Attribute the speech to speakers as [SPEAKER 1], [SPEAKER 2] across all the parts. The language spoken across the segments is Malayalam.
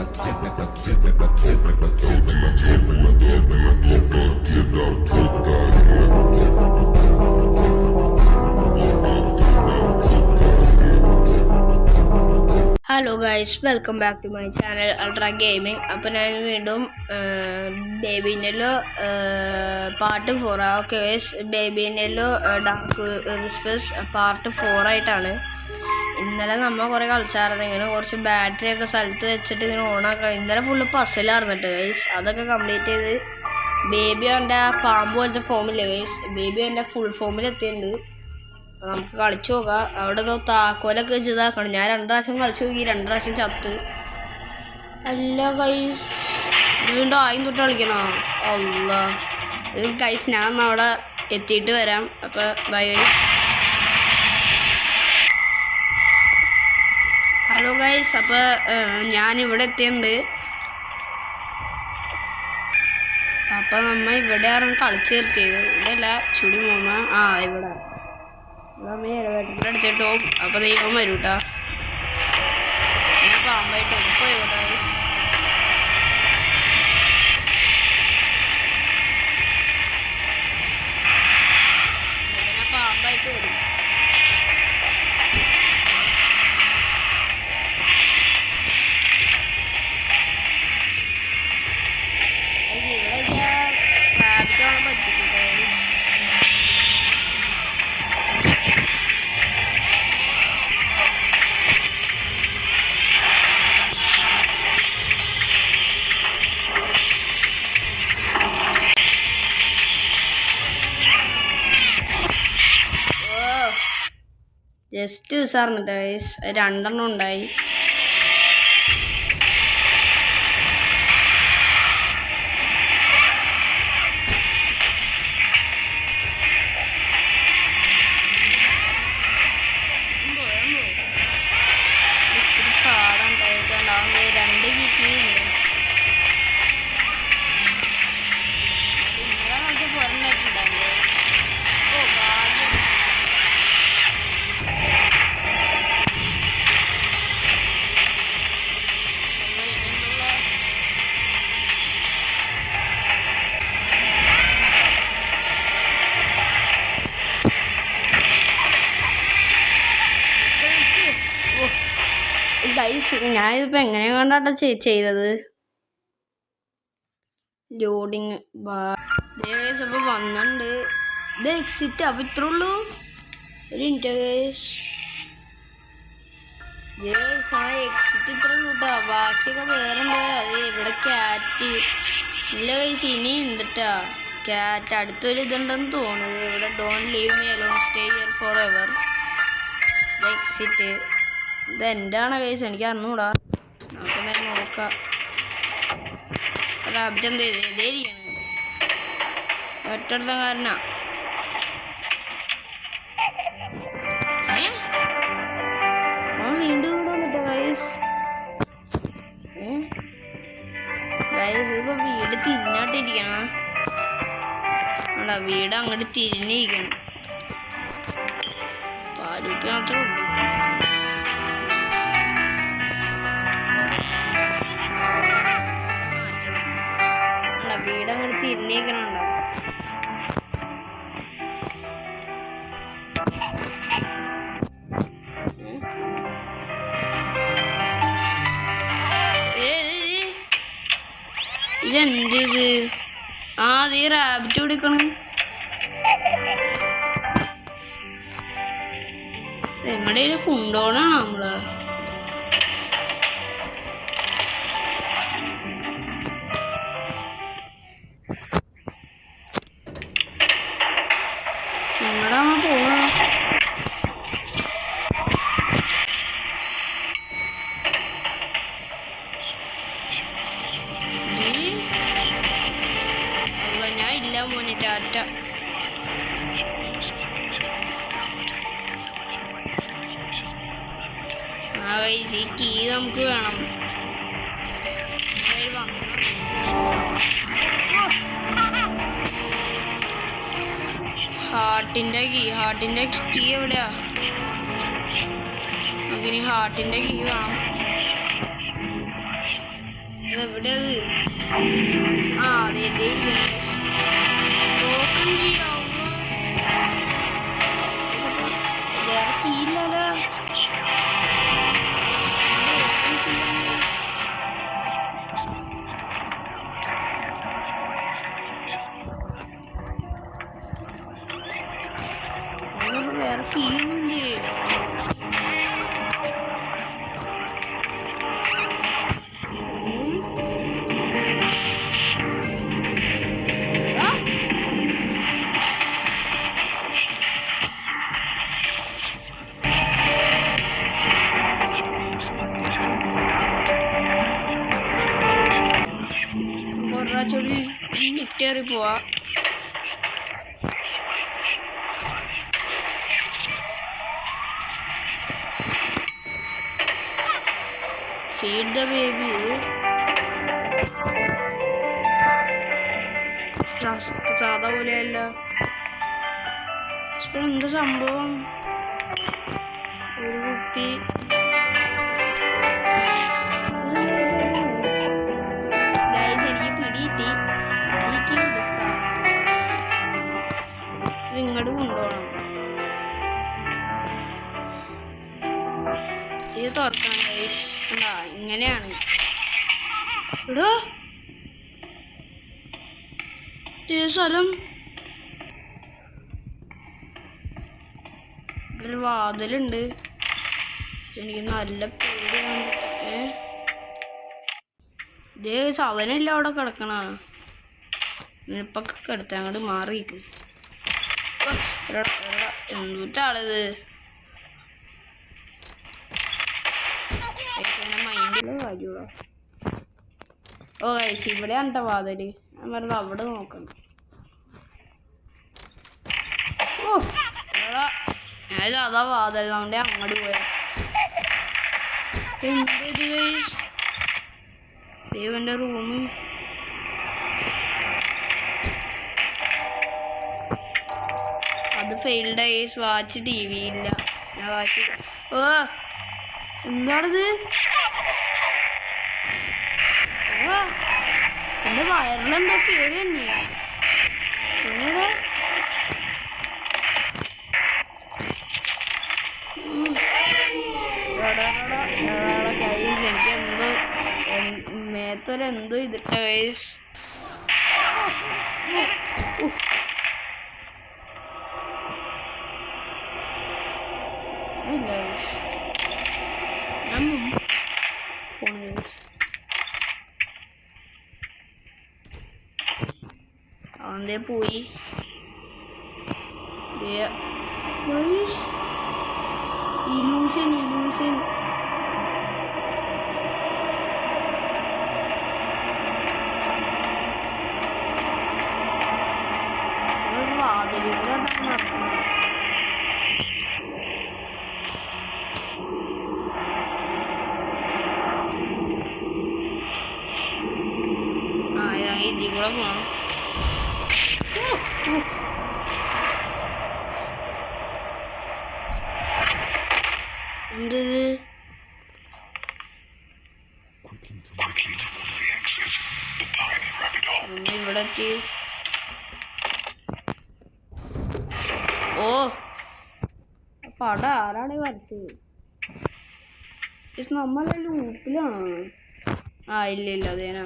[SPEAKER 1] Hello guys, welcome back to my channel ultra gaming. അപ്പോൾ ഞാൻ വീണ്ടും baby in yellow part 4 okay guys. Baby in yellow dark whispers part 4 ആയിട്ടാണ്. ഇന്നലെ നമ്മൾ കുറേ കളിച്ചായിരുന്നു. ഇങ്ങനെ കുറച്ച് ബാറ്ററി ഒക്കെ സ്ഥലത്ത് വെച്ചിട്ട് ഇങ്ങനെ ഓണാക്കണം. ഇന്നലെ ഫുള്ള് പസിലായിരുന്നിട്ട് ഗൈസ്. അതൊക്കെ കംപ്ലീറ്റ് ചെയ്ത് ബേബി എൻ്റെ പാമ്പ് പോലത്തെ ഫോമില്ലേ ഗൈസ്, ബേബി എൻ്റെ ഫുൾ ഫോമിൽ എത്തിയിട്ടുണ്ട്. നമുക്ക് കളിച്ചു നോക്കാം. അവിടെ താക്കോലൊക്കെ വെച്ച് ഇതാക്കണം. ഞാൻ 2 പ്രാവശ്യം കളിച്ചു നോക്കി, 2 പ്രാവശ്യം ചത്ത്. അല്ല ഗൈസ്, വീണ്ടും ആയും തൊട്ട് കളിക്കണോ? അല്ല ഇത് ഗൈസ്, ഞാൻ അവിടെ എത്തിയിട്ട് വരാം. അപ്പോൾ ബൈ ഗൈസ്. ഹലോ ഗൈസ്, അപ്പോൾ ഞാനിവിടെ എത്തിയിട്ടുണ്ട്. അപ്പോൾ നമ്മൾ ഇവിടെയാണ് കളിച്ച് തീർച്ചത്. ഇവിടെ അല്ല, ചുടി മോമ. ഇവിടെ എടുത്തിട്ട് പോകും. അപ്പോൾ ദൈവം വരും കേട്ടോ. ഞാൻ പാമ്പായിട്ട് പോയിക്കോട്ടെ ഗൈസ്. ഞാൻ പാമ്പായിട്ട് വരും. ജസ്റ്റ് സാറിനിട്ട് ഗൈസ്, 2 എണ്ണം ഉണ്ടായി. പാടുണ്ടായിട്ടുണ്ടാവുന്നത് 2 കിറ്റിയുണ്ട്. ഇന്നലെ നമുക്ക് പുറണ്ടായിട്ടുണ്ടാവില്ലേ? ഓ ഭാഗ്യം. ഗൈസ്, ഞാനിതിപ്പോൾ എങ്ങനെ കൊണ്ടാട്ടോ ചെയ്തത്? Loading guys. അപ്പോൾ വന്നിട്ടുണ്ട്. ഇത് എക്സിറ്റ്. അപ്പോൾ ഇത്രേ ഉള്ളൂ. ഒരു മിനിറ്റ് ഗൈസ്. ആ എക്സിറ്റ് ഇത്ര ഉള്ളൂ കേട്ടോ. ബാക്കിയൊക്കെ വേറെ പോയാൽ അത് ഇവിടെ ക്യാറ്റ് ഇല്ല ഗൈസ്. ഇനി ഉണ്ട് കേട്ടോ ക്യാറ്റ്. അടുത്തൊരു ഇതുണ്ടെന്ന് തോന്നുന്നത്. ഇവിടെ don't leave me alone, stay here for ever. Exit ഇത് എൻ്റെ ആണ് ഗൈസ്, എനിക്ക് അറിഞ്ഞൂടാ. നമുക്കെന്തായാലും നോക്കാം. റാബിറ്റ് എന്ത് ചെയ്ത് ഇതേരിക്കണം ഒറ്റടുത്ത കാരനാ. വീണ്ടും ഇവിടെ വന്നിട്ടോ ഗൈസ്. ഇപ്പൊ വീട് തിരിഞ്ഞാട്ടിരിക്കണം. അല്ല, വീട് അങ്ങോട്ട് തിരിഞ്ഞിരിക്കണം. പാലൂപ്പി മാത്രമേ ഉള്ളൂ. വീട് അങ്ങോട്ട് തിരിഞ്ഞേക്കണുണ്ടോ? ഇതെന്ത്? അതീ റാബിറ്റ് പിടിക്കണം. എങ്ങടേലും കൊണ്ടുപോകണാണോ നമ്മള്? എങ്ങടാണ് പോകണം? ഞാൻ ഇല്ല മോനെ, ടാറ്റ. ഈ കീ നമുക്ക് വേണം. ഹാർട്ടിൻ്റെ കീ എവിടെയാ? നമുക്കിനി ഹാർട്ടിൻ്റെ കീ വേണം. ഇതെവിടെ ആ അതെ ഓപ്പൺ ചെയ്യാവുന്ന വേറെ കീയില്ലല്ലോ വേറെ കീയൊന്നുമില്ലേ ചൊല്ലി ലിഫ്റ്റേറി പോവാ feed the baby സാധാ പോലെയല്ല എന്താ സംഭവം ഒരു കുപ്പി ഇങ്ങോട്ട് കൊണ്ടുപോകണം ഇത് തുറക്കണം ഗൈസ് ഇങ്ങനെയാണ് എടോ സ്ഥലം ഒരു വാതിലുണ്ട് എനിക്ക് നല്ല പേടിയാണ് ഇതേ സവനല്ല അവിടെ കിടക്കണ ഇപ്പൊക്കെ കിടത്ത അങ്ങോട്ട് മാറിക്ക് എന്തുട്ടാളിത് മൈൻഡിലെ കാര്യമുള്ള ഓ കഴിച്ച് ഇവിടെ കണ്ട വാതില് ഞാൻ പറഞ്ഞത് അവിടെ നോക്കണം ഓ ഞാനിത് അതാ വാതിൽ നമ്മുടെ അങ്ങോട്ട് പോയ ദൈവന്റെ റൂമ് അത് ഫെയിൽഡായി വാച്ച് ടി വി ഇല്ല ഞാൻ വാച്ച് ഓ എന്താണിത് എന്റെ വയറിലെന്തോ കേറി തന്നെയാ എനിക്ക് എന്തോ മേത്തൊരെന്തോ ഇതിട്ട വയസ്സ് അവന്റെ പോയി ഇലൂഷൻ വാതിലൂടെ നടക്കണം ഇതിൽ കൂടെ പോണം എന്തത് ഇവിടെ എത്തി ഓ പടം ആരാണ് വരച്ചത് നമ്മളെ ലൂപ്പിലാണ് ആ ഇല്ല അതേനാ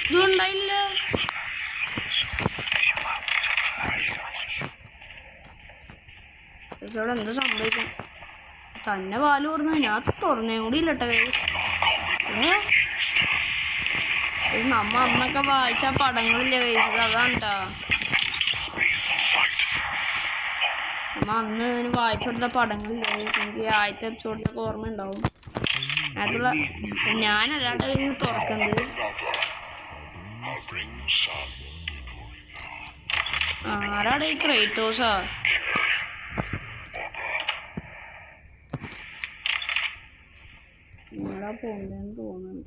[SPEAKER 1] ഇതുണ്ടായില്ല ഇവിടെ എന്താ സംഭവിക്കും തന്നെ പാല് തുറന്നു ഞാൻ തുറന്നേം കൂടി ഇല്ലട്ടെ നമ്മ അന്നൊക്കെ വായിച്ച പടങ്ങളില്ലേ കഴിച്ചത് അതാണ്ടാ നമ്മ അന്ന് വായിച്ചെടുത്ത പടങ്ങളില്ലേ എനിക്ക് ആദ്യത്തെ എപ്പിസോഡിലൊക്കെ ഓർമ്മ ഉണ്ടാവും ആയിട്ടുള്ള ഞാനല്ലാണ്ട് തുറക്കുന്നത് ആരാടെ ഈ ക്രേറ്റോസാ നിങ്ങളാ പോണ്ടെന്ന് തോന്നുന്നു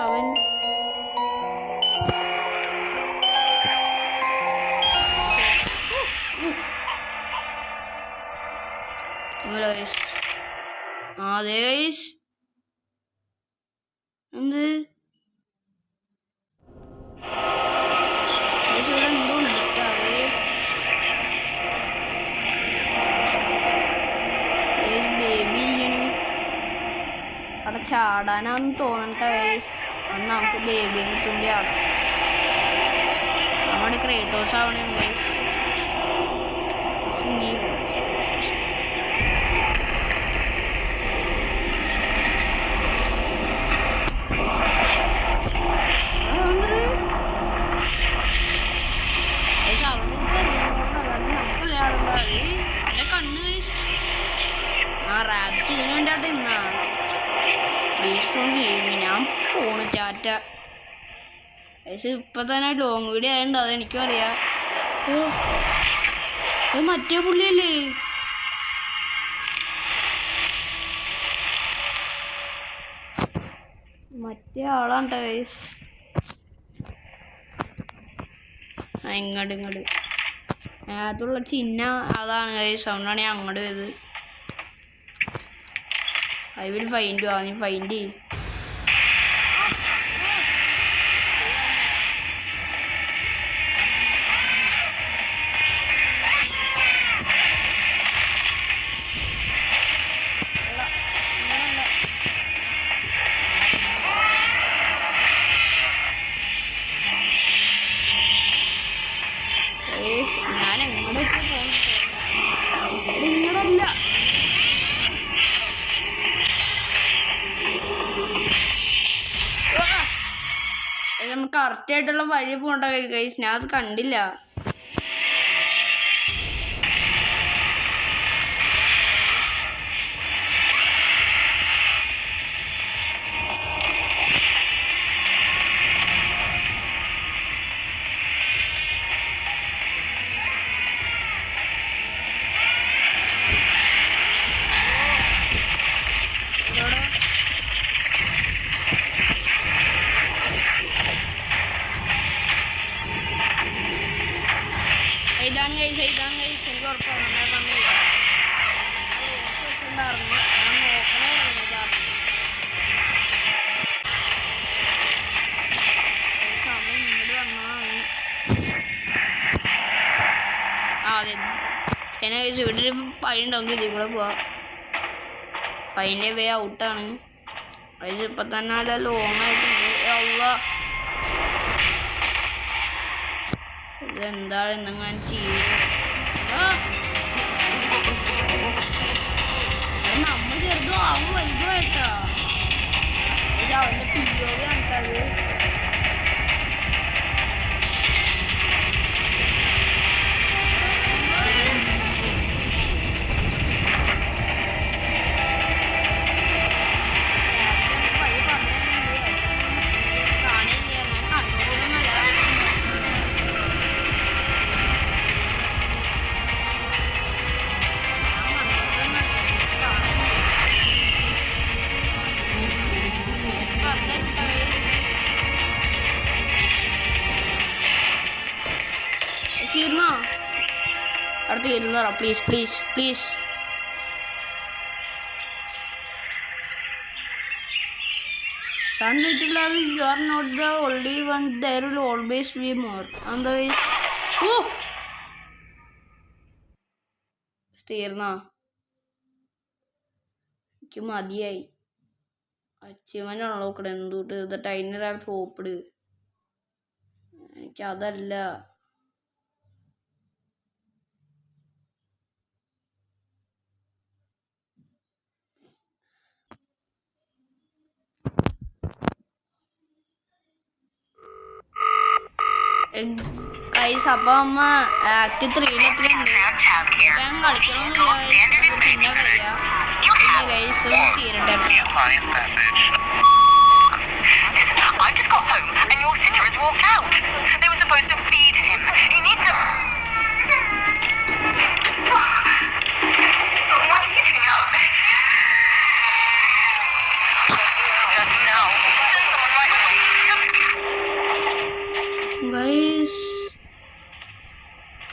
[SPEAKER 1] അവൻ അതെ ഗൈസ് എന്ത് ഇവിടെ എന്തോ ഉണ്ട് ബേബി അവിടെ ചാടാനാന്ന് തോന്നണ്ട ഗൈസ് അന്ന് നമുക്ക് ബേബിനെ തുണ്ടി ആടാം നമ്മുടെ ക്രേറ്റോസ് ആവണേ ഗൈസ് റാബിറ്റ് ഇതിനു വേണ്ടിയിട്ട് ഇന്നാണ് ഞാൻ പോണു ടാറ്റ പക്ഷെ ഇപ്പൊ തന്നെ ലോങ് വീഡിയോ ആയതുകൊണ്ട് അതെനിക്കും അറിയാം അത് മറ്റേ പുള്ളിയല്ലേ മറ്റേ ആളാണ് ഗൈസ് ഇങ്ങോട്ട് അതിനകത്തുള്ള ചിഹ്നം അതാണ് ഗൈസ് അതുകൊണ്ടാണ് ഞാൻ അങ്ങോട്ട് വരുന്നത് I will find you. I will find you. ഞാൻ എങ്ങോട്ടേക്ക് ഇങ്ങോട്ടല്ല നമുക്ക് കറക്റ്റായിട്ടുള്ള വഴി പോകണ്ട ഗൈസ് ഞാൻ അത് കണ്ടില്ല ഇതാണ് ഗൈസ് എനിക്ക് ഉറപ്പാണ് അതെ എന്നെ ഗൈസ് ഇവിടെ ഒരു പൈ ഉണ്ടാവും ഇതിൽ കൂടെ പോവാം പൈൻ്റെ വേ ഔട്ടാണ് ഗൈസ് ഇപ്പം തന്നെ നല്ല ലോങ് ആയിട്ടുണ്ട് ഇതെന്താണ് ഇന്നങ്ങനെ ചെയ്യും നമ്മൾ ചെറുതോ അവൻ വലുതോ കേട്ടോ ഇത് അവൻ്റെ പിയോട് കണക്കത് തീർന്നോ അവിടെ തീർന്നോറാ please please please you are not the only one, there will always be more. And there is തീർന്നോ എനിക്ക് മതിയായി അച്ചീവ്മെൻ്റ് ആണോ നോക്കണേ എന്തുകൊണ്ട് ഇത് ടൈനർ ആയിട്ട് ഹോപ്പിട് എനിക്കതല്ല ഗൈസ് അപ്പം അമ്മ ആക്ട് 3 എത്രയുണ്ട് ഞാൻ കളിക്കണമെന്നില്ല പിന്നെ കളിക്കാം ഗൈസ് തീരട്ടെ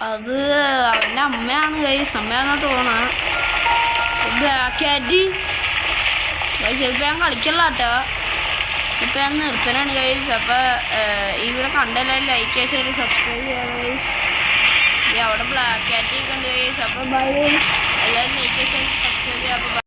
[SPEAKER 1] അത് അവൻ്റെ അമ്മയാണ് ഗൈസ് അമ്മയാണെന്നാ തോന്നുന്നത് ബ്ലാക്ക് ക്യാറ്റ് ഗൈസ് ഇപ്പം ഞാൻ കളിക്കല്ല കേട്ടോ, ഇപ്പം ഞാൻ നിർത്തനാണ് ഗൈസ്. അപ്പോൾ ഇവിടെ കണ്ടെല്ലാവരും ലൈക്ക് ചെയ്ത് സബ്സ്ക്രൈബ് ചെയ്യാം ഗൈസ്. അവിടെ ബ്ലാക്ക് ആറ്റ് ഒക്കെ ഉണ്ട് ഗൈസ്. അപ്പോൾ ബൈ ഗൈസ്, എല്ലാവരും ലൈക്ക് ചെയ്ത് സബ്സ്ക്രൈബ് ചെയ്യാം. അപ്പോൾ